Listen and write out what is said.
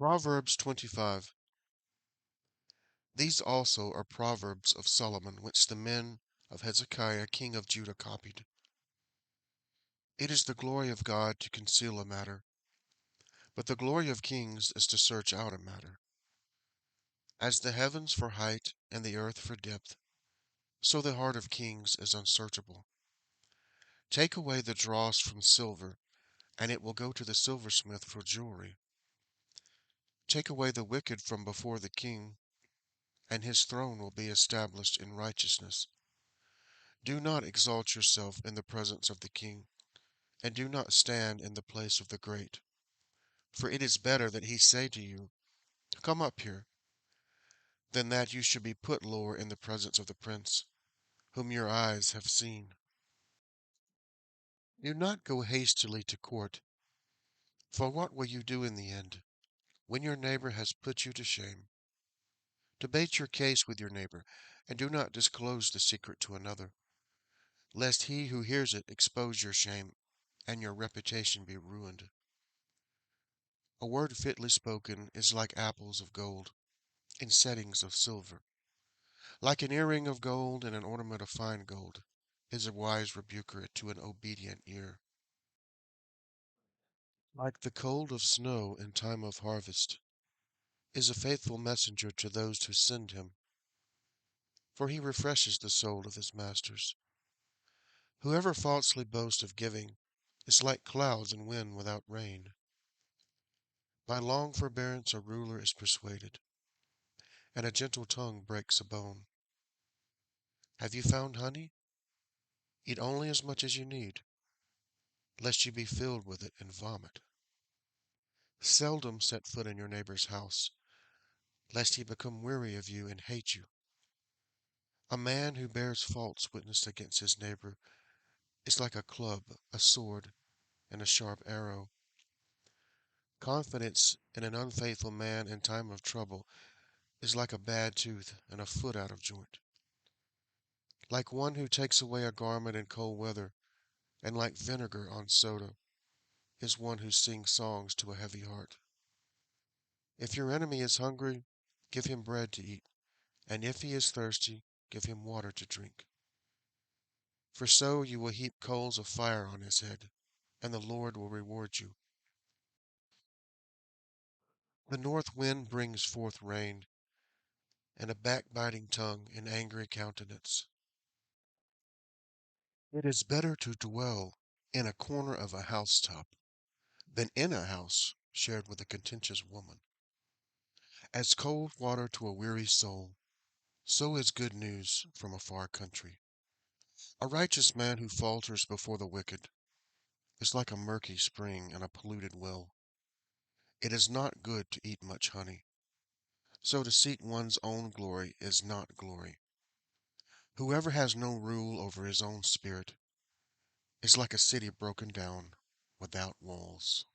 Proverbs 25. These also are proverbs of Solomon, which the men of Hezekiah king of Judah copied. It is the glory of God to conceal a matter, but the glory of kings is to search out a matter. As the heavens for height and the earth for depth, so the heart of kings is unsearchable. Take away the dross from silver, and it will go to the silversmith for jewelry. Take away the wicked from before the king, and his throne will be established in righteousness. Do not exalt yourself in the presence of the king, and do not stand in the place of the great. For it is better that he say to you, Come up here, than that you should be put lower in the presence of the prince, whom your eyes have seen. Do not go hastily to court, for what will you do in the end, when your neighbor has put you to shame? Debate your case with your neighbor, and do not disclose the secret to another, lest he who hears it expose your shame, and your reputation be ruined. A word fitly spoken is like apples of gold in settings of silver. Like an earring of gold and an ornament of fine gold is a wise rebuker to an obedient ear. Like the cold of snow in time of harvest is a faithful messenger to those who send him, for he refreshes the soul of his masters. Whoever falsely boasts of giving is like clouds and wind without rain. By long forbearance a ruler is persuaded, and a gentle tongue breaks a bone. Have you found honey? Eat only as much as you need, lest you be filled with it and vomit. Seldom set foot in your neighbor's house, lest he become weary of you and hate you. A man who bears false witness against his neighbor is like a club, a sword, and a sharp arrow. Confidence in an unfaithful man in time of trouble is like a bad tooth and a foot out of joint. Like one who takes away a garment in cold weather, and like vinegar on soda, is one who sings songs to a heavy heart. If your enemy is hungry, give him bread to eat, and if he is thirsty, give him water to drink. For so you will heap coals of fire on his head, and the Lord will reward you. The north wind brings forth rain, and a backbiting tongue an angry countenance. It is better to dwell in a corner of a housetop than in a house shared with a contentious woman. As cold water to a weary soul, so is good news from a far country. A righteous man who falters before the wicked is like a murky spring in a polluted well. It is not good to eat much honey, so to seek one's own glory is not glory. Whoever has no rule over his own spirit is like a city broken down without walls.